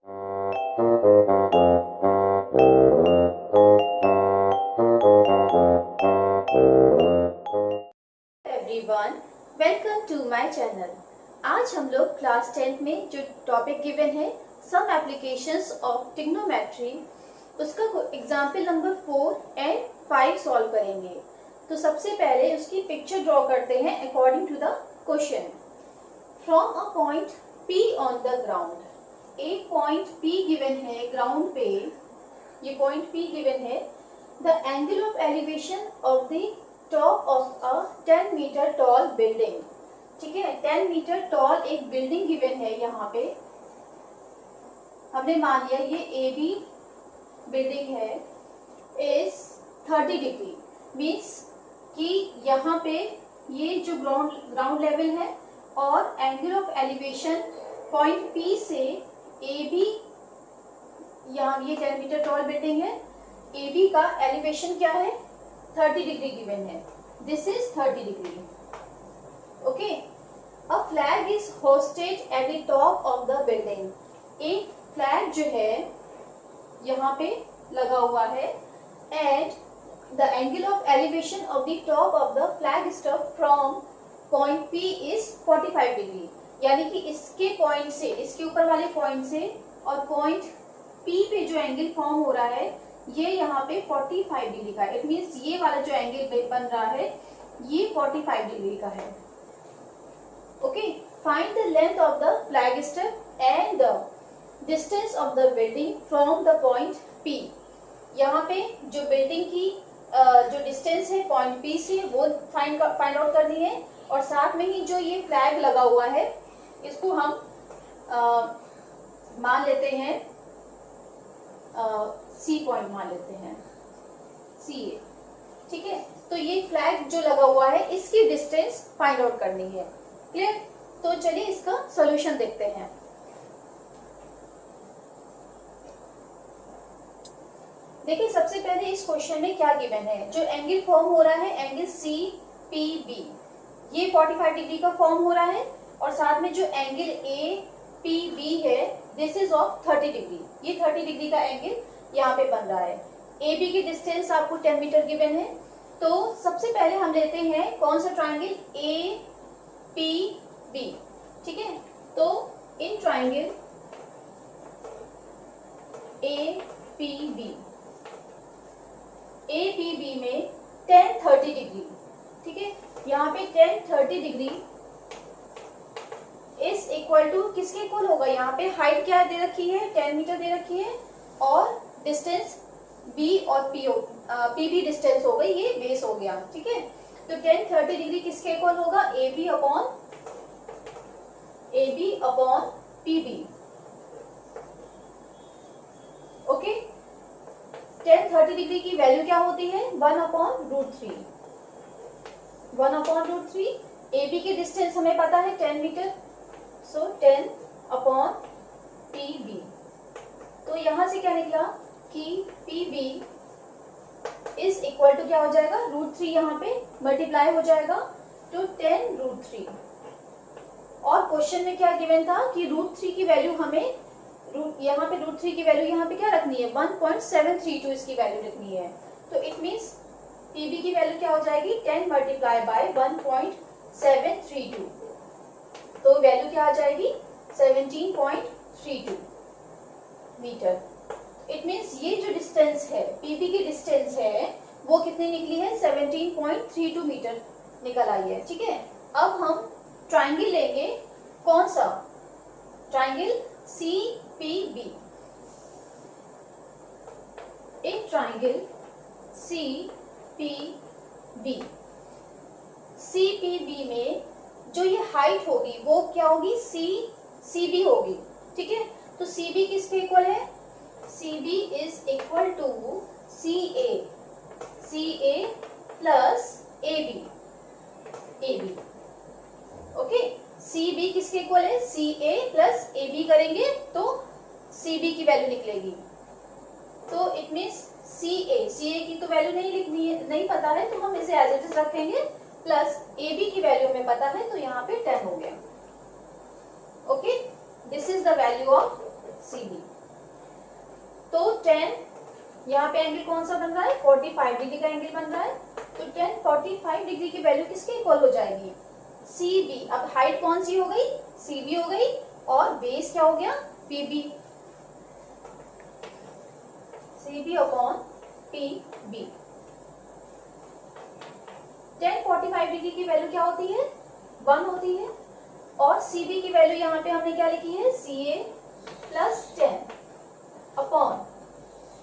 Everyone, welcome to my channel. आज हम लोग क्लास 10 में जो टॉपिक गिवन है सम एप्लीकेशंस ऑफ ट्रिग्नोमेट्री, उसका एग्जाम्पल नंबर 4 एंड 5 सॉल्व करेंगे। तो सबसे पहले उसकी पिक्चर ड्रॉ करते हैं according to the question. From a point P on the ground, एक पॉइंट P गिवन है ग्राउंड पे, ये पॉइंट P गिवन है। The angle of elevation of the top of a 10 metre tall building, ठीक है, 10 metre tall एक building given है। यहाँ पे हमने मान लिया ये AB बिल्डिंग है, इज 30 डिग्री, मीन्स कि यहाँ पे ये जो ग्राउंड लेवल है और angle of elevation point P से AB, यहाँ ये 10 मीटर टॉल बिल्डिंग है, AB का एलिवेशन क्या है, 30 डिग्री गिवन है। This is 30 degree. Okay, a flag is hosted at the top of the building, एक फ्लैग जो है यहाँ पे लगा हुआ है। At the angle of elevation of the top of the flag stuff from point P is 45 degree, यानी कि इसके पॉइंट से, इसके ऊपर वाले पॉइंट से और पॉइंट P पे जो एंगल फॉर्म हो रहा है ये यहाँ पे 45 डिग्री का है। इट मीन्स ये वाला जो एंगल बन रहा है ये 45 डिग्री का है। Okay, find the length of the flag stuff and the distance of the building from the point P। यहाँ पे जो बिल्डिंग की जो डिस्टेंस है पॉइंट P से वो फाइंड आउट करनी है, और साथ में ही जो ये फ्लैग लगा हुआ है इसको हम मान लेते हैं C पॉइंट मान लेते हैं, CA, ठीक है। तो ये फ्लैग जो लगा हुआ है इसकी डिस्टेंस फाइंड आउट करनी है। क्लियर? तो चलिए इसका सॉल्यूशन देखते हैं। देखिए सबसे पहले इस क्वेश्चन में क्या गिवन है, जो एंगल फॉर्म हो रहा है एंगल CPB, ये 45 डिग्री का फॉर्म हो रहा है, और साथ में जो एंगल APB है दिस इज ऑफ 30 डिग्री, ये 30 डिग्री का एंगल यहाँ पे बन रहा है। AB की डिस्टेंस आपको 10 मीटर गिवन है। तो सबसे पहले हम लेते हैं कौन सा ट्राइंगल, APB, ठीक है। तो इन ट्राइंगल APB में 10 30 डिग्री, ठीक है, यहाँ पे 10 30 डिग्री इज इक्वल टू किसके इक्वल होगा, यहाँ पे हाइट क्या दे रखी है, 10 मीटर दे रखी है, और डिस्टेंस B और PB डिस्टेंस हो गई, ये बेस हो गया, ठीक है। तो 10 30 डिग्री किसके इक्वल होगा, AB upon PB। Okay, 10 30 degree की वैल्यू क्या होती है, 1/√3। 1/√3। AB की डिस्टेंस हमें पता है 10 मीटर, सो 10 अपॉन PB। तो यहां से क्या निकला कि PB इज इक्वल टू क्या हो जाएगा, √3, यहाँ पे मल्टीप्लाई हो जाएगा तो 10√3। और क्वेश्चन में क्या गिवन था कि √3 की वैल्यू हमें यहाँ पे √3 की वैल्यू यहाँ पे क्या रखनी है, 1.732 इसकी वैल्यू रखनी है। तो इट मीन्स PB की वैल्यू क्या हो जाएगी, 10 मल्टीप्लाई बाय 1.732, तो वैल्यू क्या आ जाएगी 17.32 मीटर। इट मीन्स ये जो डिस्टेंस है PB की डिस्टेंस है वो कितनी निकली है, 17.32 मीटर निकल आई है, ठीक है। अब हम ट्राइंगल लेंगे, कौन सा, triangle CPB। In triangle CPB में जो ये हाइट होगी वो क्या होगी, CB होगी, ठीक है। तो CB किसके इक्वल है, CB is equal to CA plus AB। Okay, CB किसके इक्वल है, CA प्लस AB करेंगे तो CB की वैल्यू निकलेगी। तो इट मीन्स CA की तो वैल्यू नहीं लिखनी है, नहीं पता है, तो हम इसे एज इट इज रखेंगे, प्लस AB की वैल्यू हमें पता है तो यहाँ पे 10 हो गया। Okay, this is the value of CB। तो 10, यहाँ पे एंगल कौन सा बन रहा है, 45 डिग्री का एंगल बन रहा है। तो 10 45 डिग्री की वैल्यू किसके इक्वल हो जाएगी, सी बी। अब हाइट कौन सी हो गई, सी बी हो गई, और बेस क्या हो गया, P B, C B upon P B. 10 45 degree की वैल्यू क्या होती है, 1 होती है, और सी बी की वैल्यू यहाँ पे हमने क्या लिखी है, सी A plus 10 upon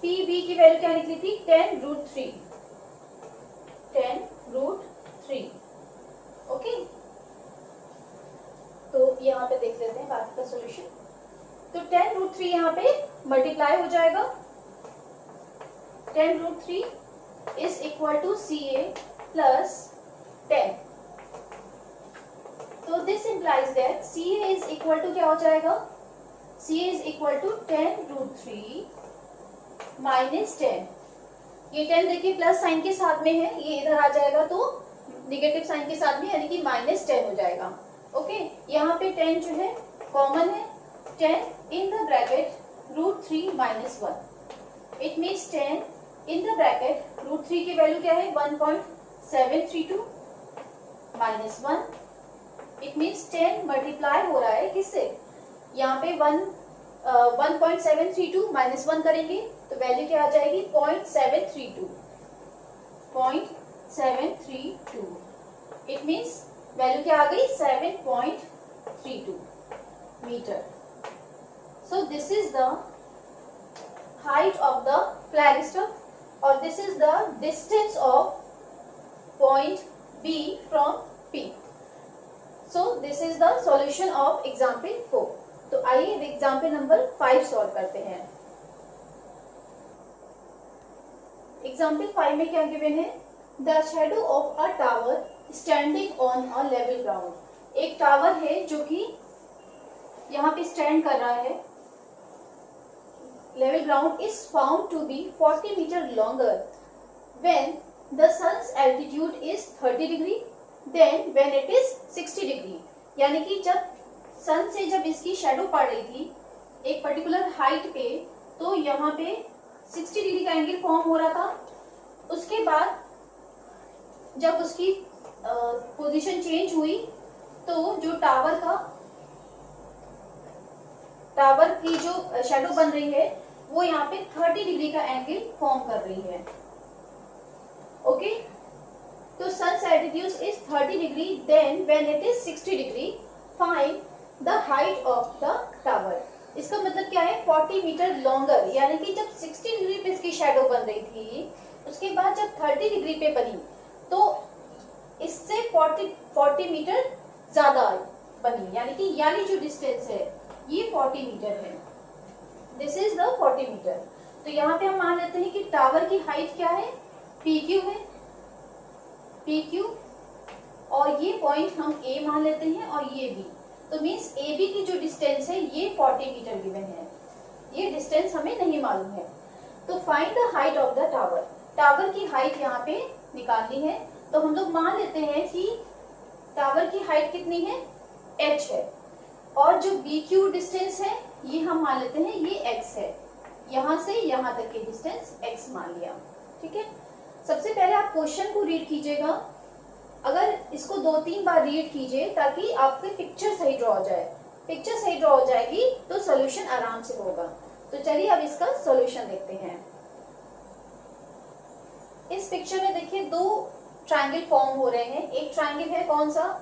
P B की वैल्यू क्या निकली थी, 10√3, 10√3। ओके, तो यहाँ पे देख लेते हैं बाकी का सॉल्यूशन। तो 10√3 यहाँ पे मल्टीप्लाई हो जाएगा, 10√3 is equal to C A plus 10। तो this implies that C A is equal to क्या हो जाएगा, C A is equal to 10√3 minus 10। ये 10 देखिए प्लस साइन के साथ में है, ये इधर आ जाएगा तो निगेटिव साइन के साथ में, यानी कि -10 हो जाएगा। ओके, यहाँ पे 10 जो है कॉमन है, 10 in the bracket √3 minus 1, it means 10 in the bracket √3 की वैल्यू क्या है, 1.732 माइनस 1, इट मीन्स 10 मल्टीप्लाई हो रहा है किससे, यहाँ पे 1.732 माइनस 1 करेंगे तो वैल्यू क्या आ जाएगी, 0.732, इट मीन्स वैल्यू क्या आ गई, 7.32 metre. So this is the height of the flag staff और this is the distance of point B from P. So this is the solution of example 4। तो आइए एग्जाम्पल नंबर 5 सॉल्व करते हैं। Example 5 में क्या गिवन है, the shadow of a tower standing on a level ground. एक tower है जो कि यहाँ पे स्टैंड कर रहा है, level ground is found to be 40 metre longer when the sun's altitude is 30 degree then when it is 60 degree. यानी कि जब सन से जब इसकी शेडो पड़ रही थी एक पर्टिकुलर हाइट पे, तो यहाँ पे 60 डिग्री का एंगल फॉर्म हो रहा था। उसके बाद जब उसकी पोजीशन चेंज हुई तो जो टावर की जो शेडो बन रही है वो यहाँ पे 30 डिग्री का एंगल फॉर्म कर रही है। ओके, तो sun's altitude is 30 degree then when it is 60 degree find the height of the tower. इसका मतलब क्या है, 40 मीटर लॉन्गर, यानी कि जब 60 डिग्री पे इसकी शेडो बन रही थी, उसके बाद जब 30 डिग्री पे बनी तो इससे 40 मीटर ज्यादा बनी, यानी कि यानी जो डिस्टेंस है ये 40 मीटर है। This is the 40 metre. तो यहाँ पे हम मान लेते हैं कि टावर की हाइट क्या है, PQ है, PQ, और ये पॉइंट हम A मान लेते हैं और ये B। तो मीन्स AB की जो डिस्टेंस है ये 40 मीटर गिवन है, ये डिस्टेंस हमें नहीं मालूम है। तो find the height of the tower. Tower की हाइट यहाँ पे निकालनी है, तो हम लोग मान लेते हैं कि टावर की हाइट कितनी है, h है, और जो BQ डिस्टेंस है ये हम मान लेते हैं ये x है। यहाँ से यहाँ तक की डिस्टेंस x मान लिया। ठीक है, सबसे पहले आप क्वेश्चन को रीड कीजिएगा, अगर इसको 2-3 बार रीड कीजिए ताकि आपकी पिक्चर सही ड्रॉ हो जाए। पिक्चर सही ड्रॉ हो जाएगी तो सॉल्यूशन आराम से होगा। तो चलिए अब इसका सॉल्यूशन देखते हैं। इस पिक्चर में देखिए 2 ट्रायंगल फॉर्म हो रहे हैं। एक ट्रायंगल है कौन सा,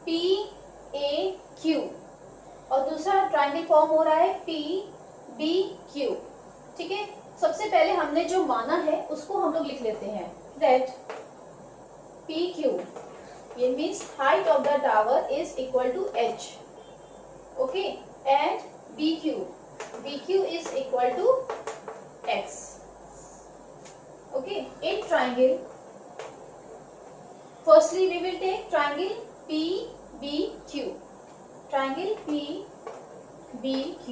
PAQ, और दूसरा ट्रायंगल फॉर्म हो रहा है PBQ। ठीक है, सबसे पहले हमने जो माना है उसको हम लोग लिख लेते हैं, दैट PQ ये means height of the tower is equal to h, okay, and BQ is equal to x। Okay, in triangle firstly we will take triangle PBQ, triangle PBQ।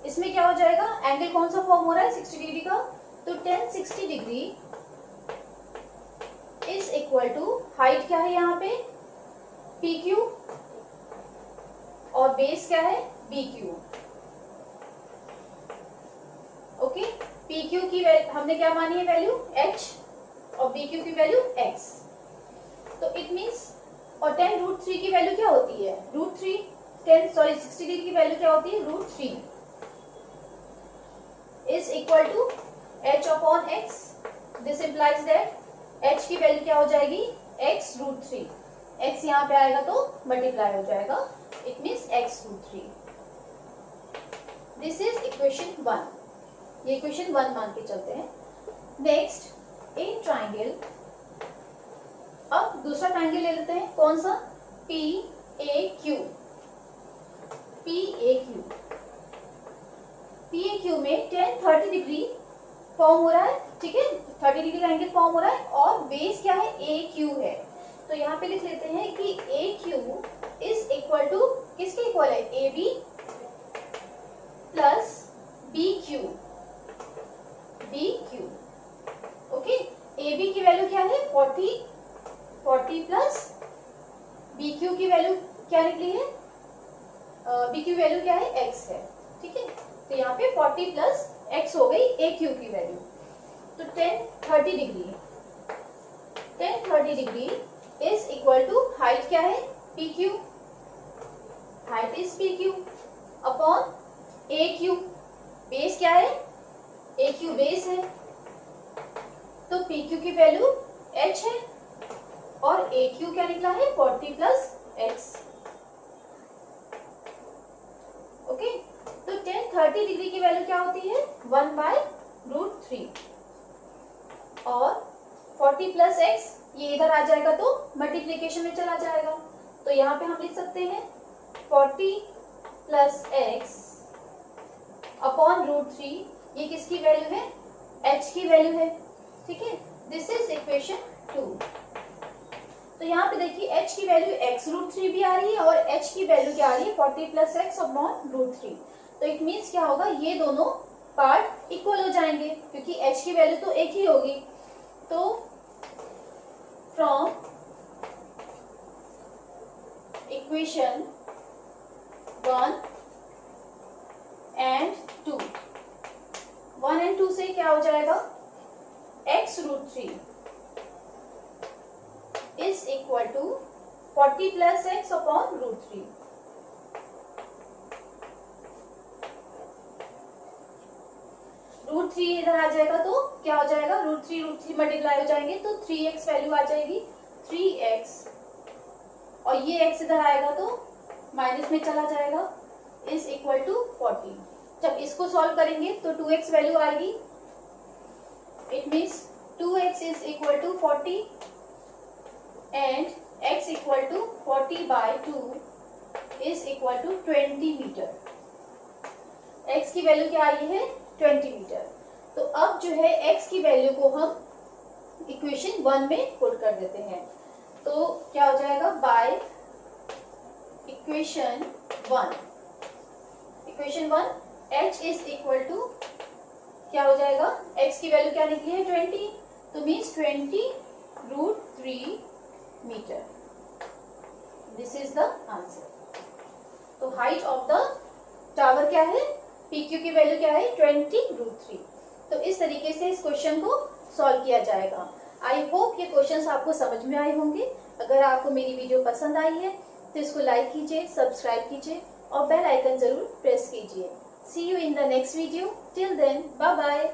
इसमें क्या हो जाएगा, एंगल कौन सा फॉर्म हो रहा है, 60 डिग्री का, तो 1060 degree is equal to height क्या है यहाँ पे PQ और बेस क्या है BQ। क्यू की हमने क्या मानी है वैल्यू h और बी क्यू की वैल्यू x। तो इट मीन्स और tan√3 की वैल्यू क्या होती है, √3 60 डिग्री की वैल्यू क्या होती है, √3 is equal to h upon x। This implies that h की वैल्यू क्या हो जाएगी, x√3। x यहाँ पे आएगा तो मल्टीप्लाई हो जाएगा, it means x√3। This is equation 1। ये इक्वेशन 1 मान के चलते हैं। नेक्स्ट इन ट्राइंगल, अब दूसरा ट्राइंगल ले लेते हैं, कौन सा, PAQ। PAQ में tan 30 डिग्री फॉर्म हो रहा है, ठीक है, 30 डिग्री का एंगल फॉर्म हो रहा है और बेस क्या है, AQ है। तो यहाँ पे लिख लेते हैं कि AQ इज इक्वल टू किसके इक्वल है, AB plus BQ। Okay, AB की वैल्यू क्या है 40 प्लस BQ की वैल्यू क्या निकली है, BQ वैल्यू क्या है, x है, ठीक है। तो यहाँ पे 40 प्लस x हो गई AQ की वैल्यू। तो tan 30 degree is equal to height क्या है, PQ, height is PQ upon AQ, base क्या है, AQ बेस है, तो PQ की वैल्यू h है और AQ क्या निकला है 40 प्लस x। ओके, तो tan 30 डिग्री की वैल्यू क्या होती है 1/√3 और 40 प्लस x ये इधर आ जाएगा तो मल्टीप्लीकेशन में चला जाएगा। तो यहाँ पे हम लिख सकते हैं 40 प्लस x अपॉन √3, ये किसकी वैल्यू है, h की वैल्यू है, ठीक है। This is equation 2। तो यहाँ पे देखिए h की वैल्यू x√3 भी आ रही है और h की वैल्यू क्या आ रही है 40 प्लस x अपॉन √3। तो इट मीन्स क्या होगा, ये दोनों पार्ट इक्वल हो जाएंगे क्योंकि h की वैल्यू तो एक ही होगी। तो फ्रॉम इक्वेशन 1 एंड 2 से क्या हो जाएगा, x√3 is equal to 40 plus x upon √3। √3 इधर आ जाएगा तो क्या हो जाएगा, √3 मल्टीप्लाई हो जाएंगे तो 3x वैल्यू आ जाएगी, 3x और ये x इधर आएगा तो माइनस में चला जाएगा, इज इक्वल टू 40। जब इसको सॉल्व करेंगे तो 2x वैल्यू आएगी, it means 2x is equal to 40 and x equal to 40/2 is equal to 20 metre. x की वैल्यू क्या आई है 20 मीटर। तो अब जो है x की वैल्यू को हम इक्वेशन 1 में पुट कर देते हैं। तो क्या हो जाएगा, by equation 1 h is equal to क्या हो जाएगा, x की वैल्यू क्या निकली है 20, तो means 20√3 metre. This is the answer. तो हाइट ऑफ द टावर क्या है, PQ की वैल्यू क्या है 20√3। तो इस तरीके से इस क्वेश्चन को सॉल्व किया जाएगा। आई होप ये क्वेश्चंस आपको समझ में आए होंगे। अगर आपको मेरी वीडियो पसंद आई है तो इसको लाइक कीजिए, सब्सक्राइब कीजिए और बेल आइकन जरूर प्रेस कीजिए। See you in the next video. Till then, bye bye.